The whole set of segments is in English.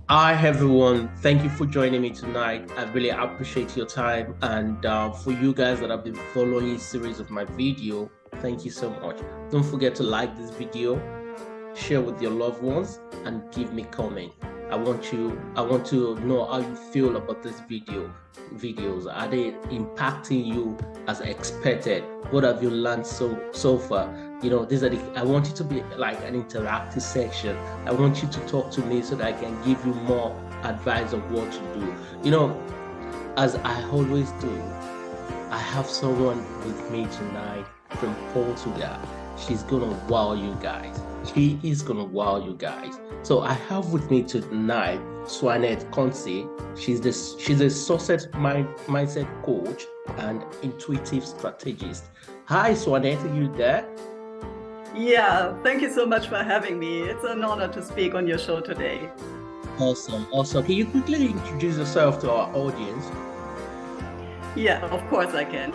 Hi everyone, thank you for joining me tonight. I really appreciate your time, and for you guys that have been following this series of my video, thank you so much. Don't forget to like this video, share with your loved ones, and give me comment. I want to know how you feel about this videos. Are they impacting you as expected? What have you learned so far? These are I want it to be like an interactive section. I want you to talk to me so that I can give you more advice of what to do. As I always do, I have someone with me tonight from Portugal. She's gonna wow you guys. She is gonna wow you guys. So I have with me tonight Swanette Kuntze. She's a mindset coach and intuitive strategist. Hi Swanette, are you there? Yeah, thank you so much for having me. It's an honor to speak on your show today. Awesome, awesome. Can you quickly introduce yourself to our audience? Yeah, of course I can.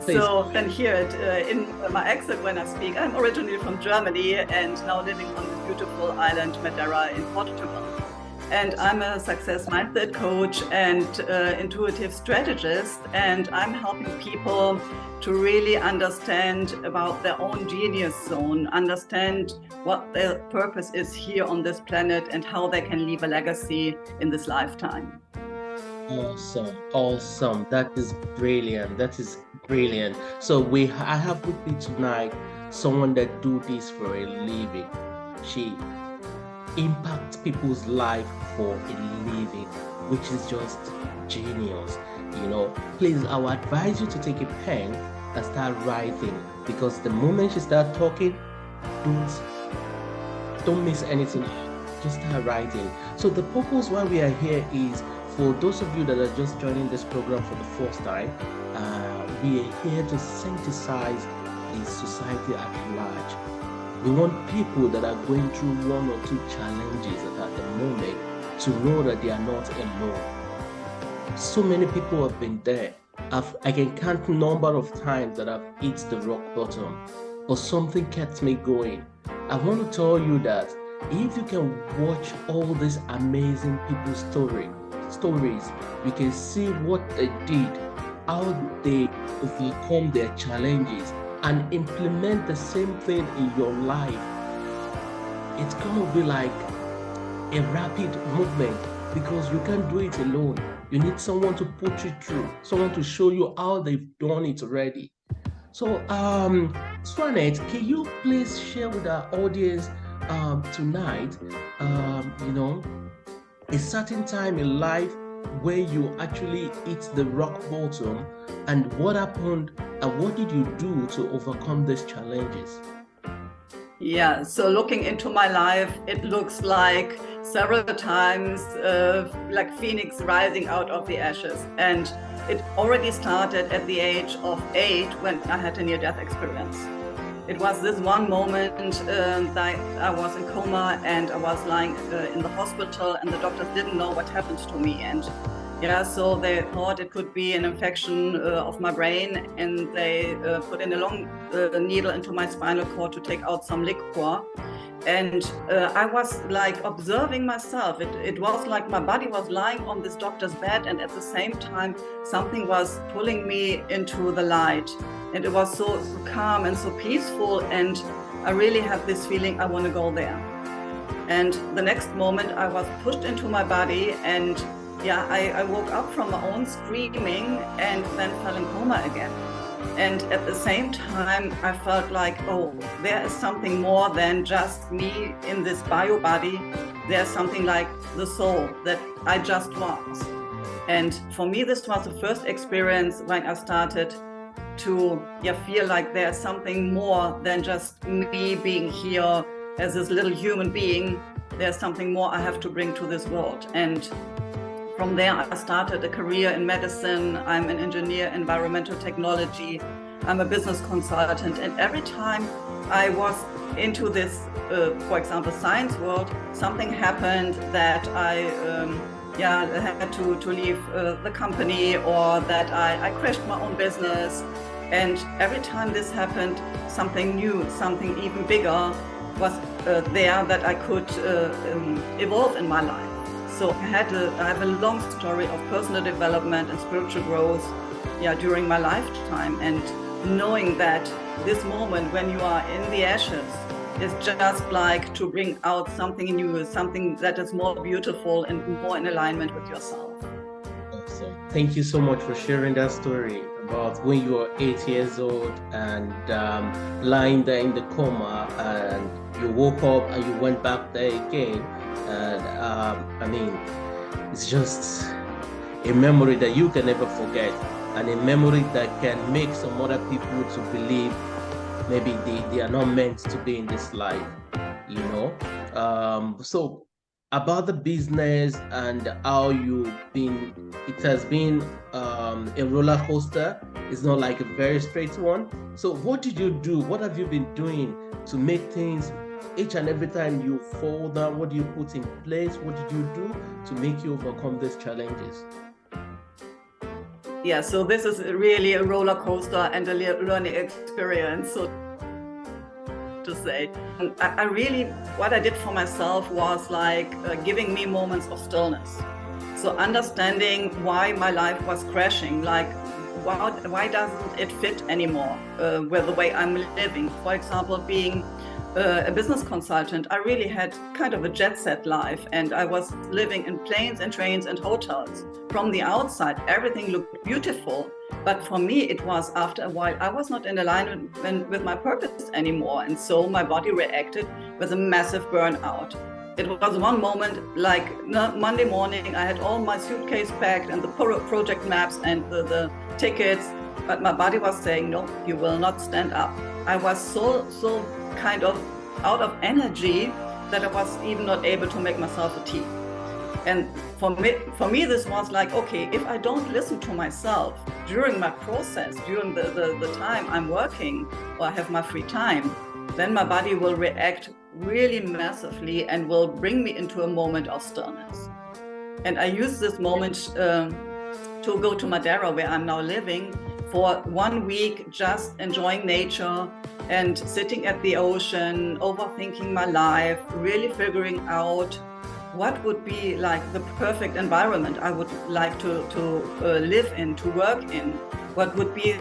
Please. So, and hear it in my accent when I speak. I'm originally from Germany and now living on this beautiful island, Madeira in Portugal. And I'm a success mindset coach and intuitive strategist, and I'm helping people to really understand about their own genius zone, understand what their purpose is here on this planet and how they can leave a legacy in this lifetime. Awesome, awesome. That is brilliant. That is brilliant. So I have with me tonight someone that do this for a living. She impacts people's life for a living, which is just genius. Please, I would advise you to take a pen and start writing, because the moment she starts talking, don't miss anything. Just start writing. So the purpose why we are here is for those of you that are just joining this program for the first time. We are here to synthesize the society at large. We want people that are going through one or two challenges at the moment to know that they are not alone. So many people have been there. I can count the number of times that I've hit the rock bottom, but something kept me going. I want to tell you that if you can watch all these amazing people's stories, you can see what they did, how they overcome their challenges, and implement the same thing in your life. It's gonna be like a rapid movement, because you can't do it alone. You need someone to put you through, someone to show you how they've done it already. So, Swanette, can you please share with our audience tonight, a certain time in life where you actually hit the rock bottom, and what happened, and what did you do to overcome these challenges? Yeah, so looking into my life, it looks like several times like Phoenix rising out of the ashes. And it already started at the age of 8 when I had a near-death experience. It was this one moment that I was in coma and I was lying in the hospital, and the doctors didn't know what happened to me. And so they thought it could be an infection of my brain, and they put in a long needle into my spinal cord to take out some liquor. And I was like observing myself. It was like my body was lying on this doctor's bed, and at the same time, something was pulling me into the light. And it was so calm and so peaceful. And I really had this feeling, I want to go there. And the next moment I was pushed into my body, and I woke up from my own screaming and then fell in coma again. And at the same time, I felt like, oh, there is something more than just me in this bio body. There's something like the soul that I just was. And for me, this was the first experience when I started to feel like there's something more than just me being here as this little human being. There's something more I have to bring to this world. And from there, I started a career in medicine. I'm an engineer in environmental technology. I'm a business consultant. And every time I was into this, for example, science world, something happened that I had to leave the company, or that I crashed my own business. And every time this happened, something new, something even bigger was there that I could evolve in my life. So I have a long story of personal development and spiritual growth, during my lifetime, and knowing that this moment when you are in the ashes is just like to bring out something new, something that is more beautiful and more in alignment with yourself. Awesome. Thank you so much for sharing that story about when you were 8 years old and lying there in the coma, and you woke up and you went back there again. And it's just a memory that you can never forget, and a memory that can make some other people to believe maybe they are not meant to be in this life, So about the business and how it has been a roller coaster. It's not like a very straight one. So what did you do? What have you been doing to make things, each and every time you fall down, what do you put in place? What did you do to make you overcome these challenges? Yeah, so this is really a roller coaster and a learning experience, so to say. I really, what I did for myself was like giving me moments of stillness. So understanding why my life was crashing, like why doesn't it fit anymore with the way I'm living? For example, being a business consultant, I really had kind of a jet set life, and I was living in planes and trains and hotels. From the outside, everything looked beautiful, but for me, it was after a while, I was not in alignment with my purpose anymore, and so my body reacted with a massive burnout. It was one moment, like Monday morning, I had all my suitcase packed and the project maps and the tickets, but my body was saying, no, you will not stand up. I was so kind of out of energy that I was even not able to make myself a tea. And for me, this was like, okay, if I don't listen to myself during my process, during the time I'm working or I have my free time, then my body will react really massively and will bring me into a moment of stillness. And I use this moment to go to Madeira, where I'm now living, for 1 week, just enjoying nature and sitting at the ocean, overthinking my life, really figuring out what would be like the perfect environment I would like to live in, to work in, what would be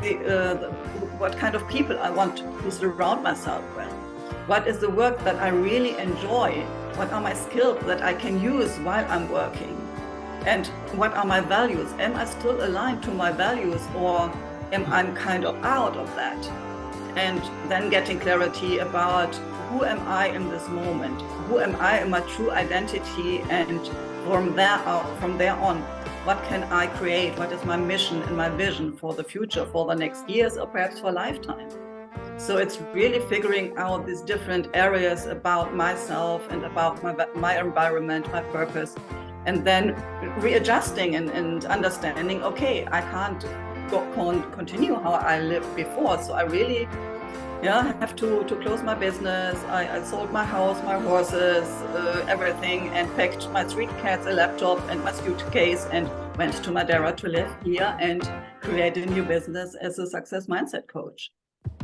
what kind of people I want to surround myself with, what is the work that I really enjoy, what are my skills that I can use while I'm working, and what are my values? Am I still aligned to my values, or am I kind of out of that? And then getting clarity about who am I in this moment? Who am I in my true identity? And from there on, what can I create? What is my mission and my vision for the future, for the next years, or perhaps for a lifetime? So it's really figuring out these different areas about myself and about my environment, my purpose, and then readjusting and understanding, okay, I can't continue how I lived before. So I really have to close my business. I sold my house, my horses, everything, and packed my 3 cats, a laptop, and my suitcase, and went to Madeira to live here and create a new business as a success mindset coach.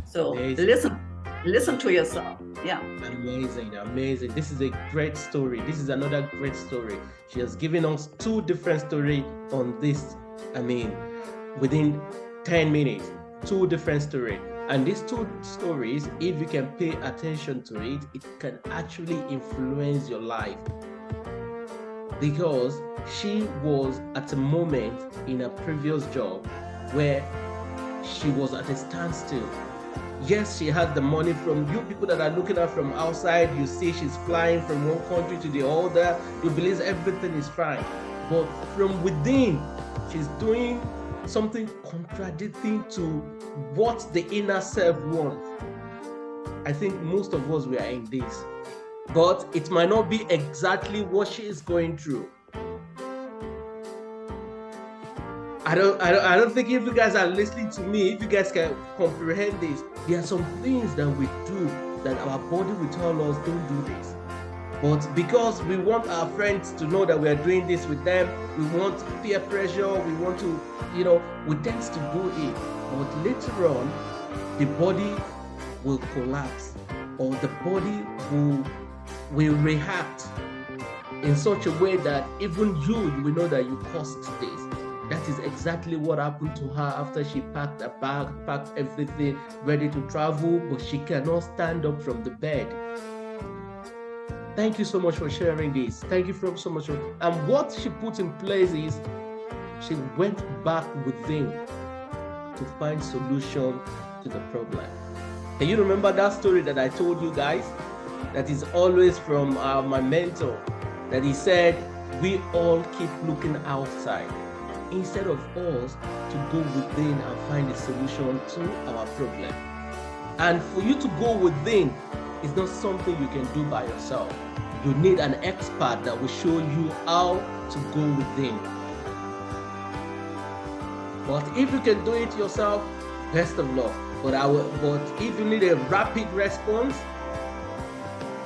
So Amazing. listen to yourself. Yeah. Amazing. This is a great story. This is another great story. She has given us 2 different stories on this. Within 10 minutes, 2 different stories. And these 2 stories, if you can pay attention to it, it can actually influence your life. Because she was at a moment in a previous job where she was at a standstill. Yes, she had the money. From you people that are looking at from outside, you see she's flying from one country to the other. You believe everything is fine. But from within, she's doing something contradicting to what the inner self wants. I think most of us, we are in this, but it might not be exactly what she is going through. I don't think, if you guys are listening to me, if you guys can comprehend this, there are some things that we do that our body will tell us, don't do this. But because we want our friends to know that we are doing this with them, we want peer pressure, we want to, we tend to do it. But later on, the body will collapse. or the body will react in such a way that even you will know that you caused this. That is exactly what happened to her after she packed her bag, packed everything, ready to travel, but she cannot stand up from the bed. Thank you so much for sharing this. Thank you so much. And what she put in place is she went back within to find solution to the problem. Can you remember that story that I told you guys? That is always from my mentor, that he said, we all keep looking outside instead of us to go within and find a solution to our problem. And for you to go within is not something you can do by yourself. You need an expert that will show you how to go within. But if you can do it yourself, best of luck. But if you need a rapid response,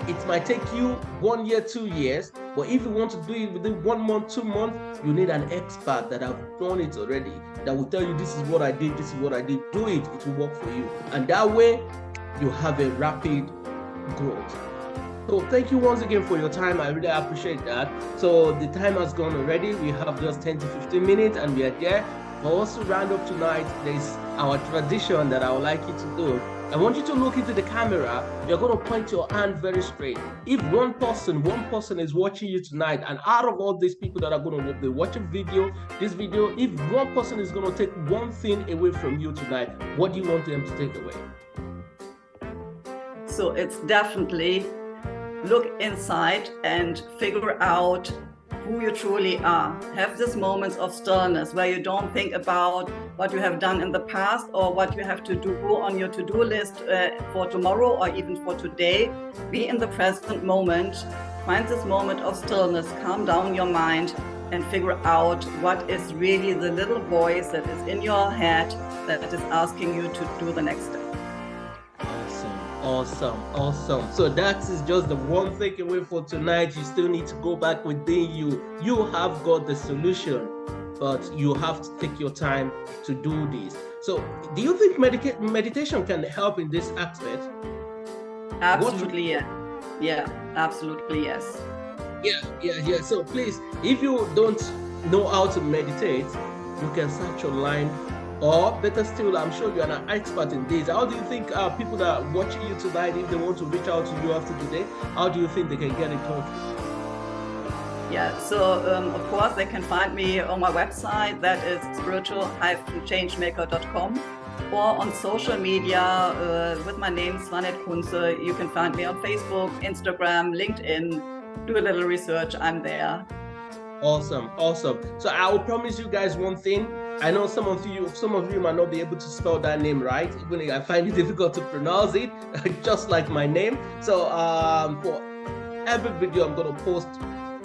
it might take you 1 year, 2 years. But if you want to do it within 1 month, 2 months, you need an expert that have done it already, that will tell you, this is what I did, this is what I did. Do it, it will work for you. And that way, you have a rapid growth. So thank you once again for your time. I really appreciate that. So the time has gone already. We have just 10 to 15 minutes and we are there. For us to round up tonight, there's our tradition that I would like you to do. I want you to look into the camera. You're going to point your hand very straight. If one person is watching you tonight, and out of all these people that are going to watch this video, if one person is going to take one thing away from you tonight, what do you want them to take away? So it's definitely look inside and figure out who you truly are. Have these moments of stillness where you don't think about what you have done in the past or what you have to do on your to-do list for tomorrow or even for today. Be in the present moment. Find this moment of stillness, calm down your mind and figure out what is really the little voice that is in your head that is asking you to do the next step. Awesome. So that is just the one takeaway for tonight. You still need to go back within you. You have got the solution, but you have to take your time to do this. So do you think meditation can help in this aspect? Absolutely, yeah, absolutely, yes. Yeah. So please, if you don't know how to meditate, you can search online. Or better still, I'm sure you're an expert in this. How do you think people that are watching you tonight, if they want to reach out to you after today, how do you think they can get in touch with you? Yeah, so of course they can find me on my website, that is spiritual-changemaker.com, or on social media with my name, Swanette Kuntze. You can find me on Facebook, Instagram, LinkedIn. Do a little research, I'm there. Awesome. So I will promise you guys one thing. I know some of you might not be able to spell that name right. Even I find it difficult to pronounce it, just like my name. So for every video I'm going to post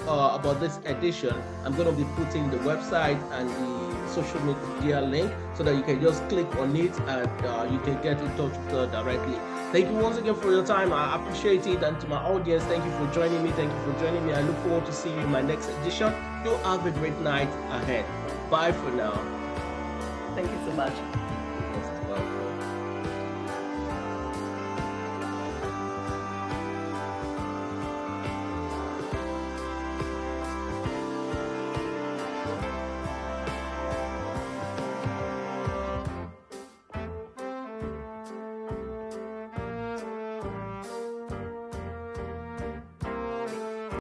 about this edition, I'm going to be putting the website and the social media link so that you can just click on it and you can get in touch with her directly. Thank you once again for your time. I appreciate it. And to my audience, thank you for joining me. I look forward to seeing you in my next edition. You have a great night ahead. Bye for now. Thank you so much.